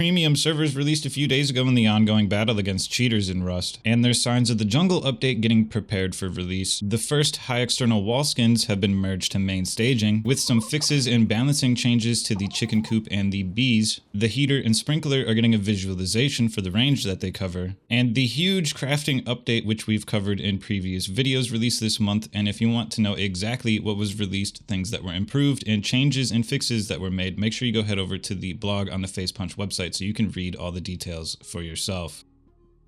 Premium servers released a few days ago in the ongoing battle against cheaters in Rust, and there's signs of the jungle update getting prepared for release. The first high external wall skins have been merged to main staging, with some fixes and balancing changes to the chicken coop and the bees. The heater and sprinkler are getting a visualization for the range that they cover, and the huge crafting update which we've covered in previous videos released this month. And if you want to know exactly what was released, things that were improved, and changes and fixes that were made, make sure you go head over to the blog on the Facepunch website so you can read all the details for yourself.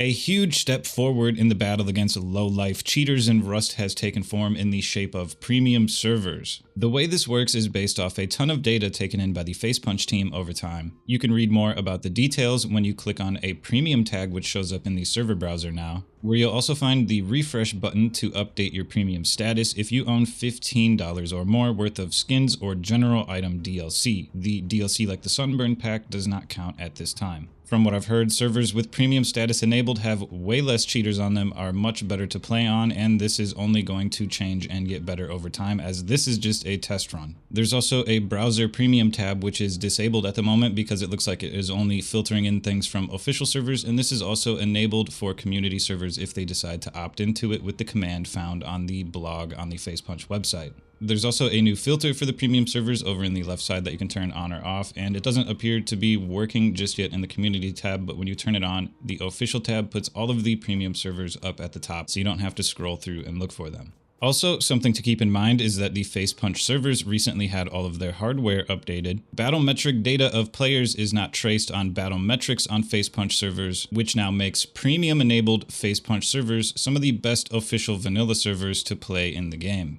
A huge step forward in the battle against low-life cheaters in Rust has taken form in the shape of premium servers. The way this works is based off a ton of data taken in by the Facepunch team over time. You can read more about the details when you click on a premium tag which shows up in the server browser now, where you'll also find the refresh button to update your premium status if you own $15 or more worth of skins or general item DLC. The DLC like the Sunburn pack does not count at this time. From what I've heard, servers with premium status enabled have way less cheaters on them, are much better to play on, and this is only going to change and get better over time, as this is just a test run. There's also a browser premium tab which is disabled at the moment because it looks like it is only filtering in things from official servers, and this is also enabled for community servers if they decide to opt into it with the command found on the blog on the Facepunch website. There's also a new filter for the premium servers over in the left side that you can turn on or off, and it doesn't appear to be working just yet in the community tab, but when you turn it on, the official tab puts all of the premium servers up at the top so you don't have to scroll through and look for them. Also, something to keep in mind is that the Facepunch servers recently had all of their hardware updated. Battlemetric data of players is not traced on Battlemetrics on Facepunch servers, which now makes premium-enabled Facepunch servers some of the best official vanilla servers to play in the game.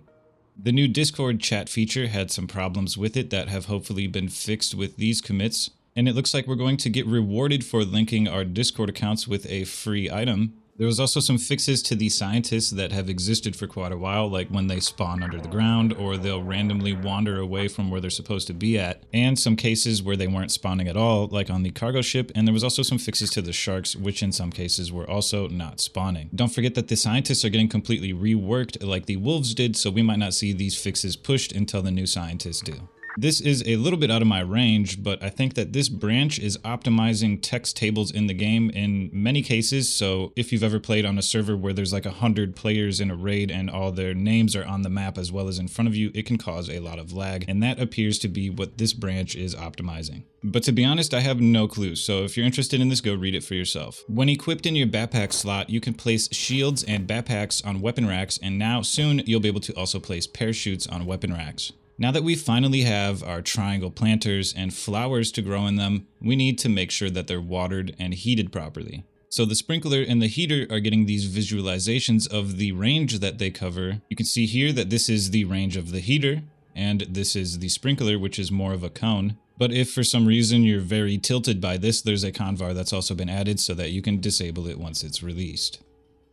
The new Discord chat feature had some problems with it that have hopefully been fixed with these commits, and it looks like we're going to get rewarded for linking our Discord accounts with a free item. There was also some fixes to the scientists that have existed for quite a while, like when they spawn under the ground or they'll randomly wander away from where they're supposed to be at, and some cases where they weren't spawning at all, like on the cargo ship, and there was also some fixes to the sharks, which in some cases were also not spawning. Don't forget that the scientists are getting completely reworked like the wolves did, so we might not see these fixes pushed until the new scientists do. This is a little bit out of my range, but I think that this branch is optimizing text tables in the game in many cases. So if you've ever played on a server where there's like 100 players in a raid and all their names are on the map as well as in front of you, it can cause a lot of lag, and that appears to be what this branch is optimizing. But to be honest, I have no clue, so if you're interested in this, go read it for yourself. When equipped in your backpack slot, you can place shields and backpacks on weapon racks, and now soon you'll be able to also place parachutes on weapon racks. Now that we finally have our triangle planters and flowers to grow in them, we need to make sure that they're watered and heated properly. So the sprinkler and the heater are getting these visualizations of the range that they cover. You can see here that this is the range of the heater, and this is the sprinkler, which is more of a cone. But if for some reason you're very tilted by this, there's a convar that's also been added so that you can disable it once it's released.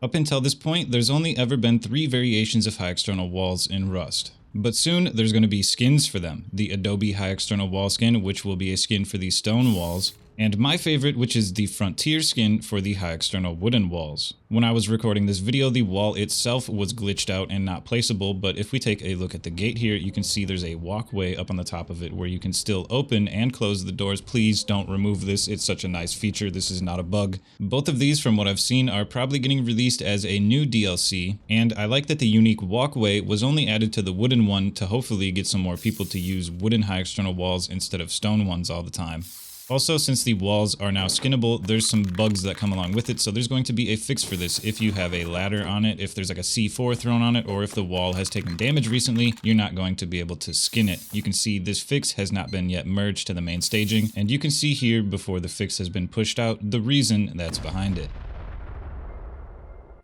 Up until this point, there's only ever been 3 variations of high external walls in Rust. But soon there's going to be skins for them. The Adobe High External Wall skin, which will be a skin for the stone walls, and my favorite, which is the Frontier skin for the high external wooden walls. When I was recording this video, the wall itself was glitched out and not placeable, but if we take a look at the gate here, you can see there's a walkway up on the top of it where you can still open and close the doors. Please don't remove this, it's such a nice feature, this is not a bug. Both of these, from what I've seen, are probably getting released as a new DLC, and I like that the unique walkway was only added to the wooden one to hopefully get some more people to use wooden high external walls instead of stone ones all the time. Also, since the walls are now skinnable, there's some bugs that come along with it, so there's going to be a fix for this. If you have a ladder on it, if there's like a C4 thrown on it, or if the wall has taken damage recently, you're not going to be able to skin it. You can see this fix has not been yet merged to the main staging, and you can see here before the fix has been pushed out the reason that's behind it.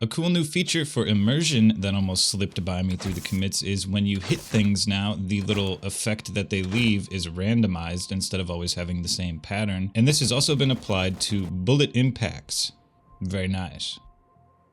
A cool new feature for Immersion that almost slipped by me through the commits is when you hit things now, the little effect that they leave is randomized instead of always having the same pattern. And this has also been applied to bullet impacts. Very nice.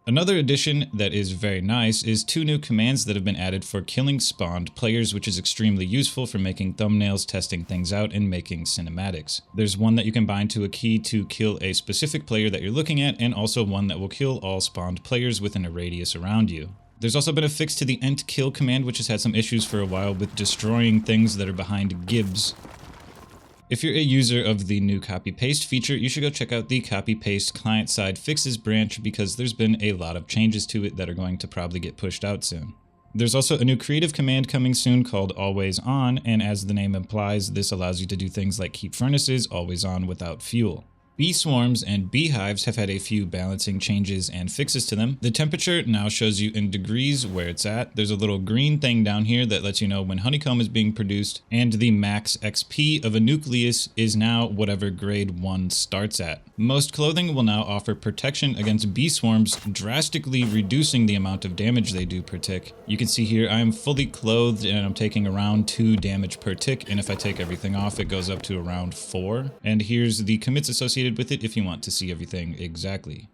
Another addition that is very nice is 2 new commands that have been added for killing spawned players, which is extremely useful for making thumbnails, testing things out, and making cinematics. There's one that you can bind to a key to kill a specific player that you're looking at, and also one that will kill all spawned players within a radius around you. There's also been a fix to the ent kill command, which has had some issues for a while with destroying things that are behind gibs. If you're a user of the new copy-paste feature, you should go check out the copy-paste client-side fixes branch because there's been a lot of changes to it that are going to probably get pushed out soon. There's also a new creative command coming soon called always on, and as the name implies, this allows you to do things like keep furnaces always on without fuel. Bee swarms and beehives have had a few balancing changes and fixes to them. The temperature now shows you in degrees where it's at. There's a little green thing down here that lets you know when honeycomb is being produced, and the max XP of a nucleus is now whatever grade 1 starts at. Most clothing will now offer protection against bee swarms, drastically reducing the amount of damage they do per tick. You can see here I am fully clothed and I'm taking around 2 damage per tick, and if I take everything off it goes up to around 4. And here's the commits associated with it if you want to see everything exactly.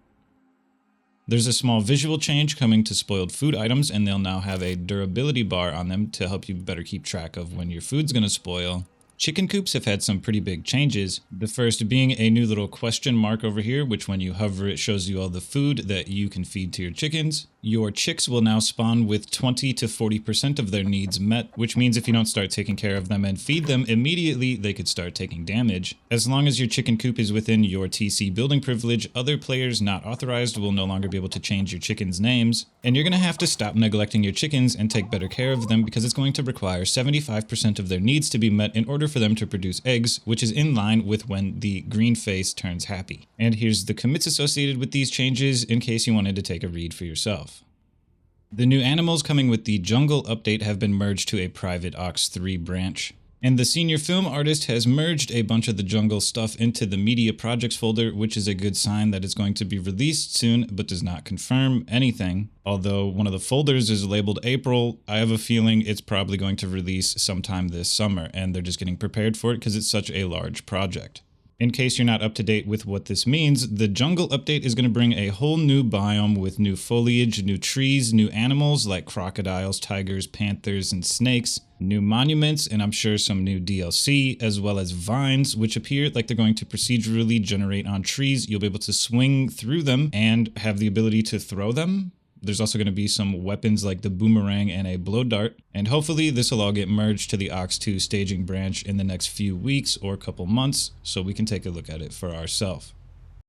There's a small visual change coming to spoiled food items, and they'll now have a durability bar on them to help you better keep track of when your food's gonna spoil. Chicken coops have had some pretty big changes, the first being a new little question mark over here, which when you hover it shows you all the food that you can feed to your chickens. Your chicks will now spawn with 20 to 40% of their needs met, which means if you don't start taking care of them and feed them immediately, they could start taking damage. As long as your chicken coop is within your TC building privilege, other players not authorized will no longer be able to change your chickens' names, and you're going to have to stop neglecting your chickens and take better care of them because it's going to require 75% of their needs to be met in order for them to produce eggs, which is in line with when the green face turns happy. And here's the commits associated with these changes in case you wanted to take a read for yourself. The new animals coming with the jungle update have been merged to a private Ox 3 branch. And the senior film artist has merged a bunch of the jungle stuff into the media projects folder, which is a good sign that it's going to be released soon, but does not confirm anything. Although one of the folders is labeled April, I have a feeling it's probably going to release sometime this summer, and they're just getting prepared for it because it's such a large project. In case you're not up to date with what this means, the jungle update is going to bring a whole new biome with new foliage, new trees, new animals like crocodiles, tigers, panthers, and snakes, new monuments, and I'm sure some new DLC, as well as vines, which appear like they're going to procedurally generate on trees. You'll be able to swing through them and have the ability to throw them. There's also going to be some weapons like the boomerang and a blow dart, and hopefully this will all get merged to the Ox 2 staging branch in the next few weeks or couple months so we can take a look at it for ourselves.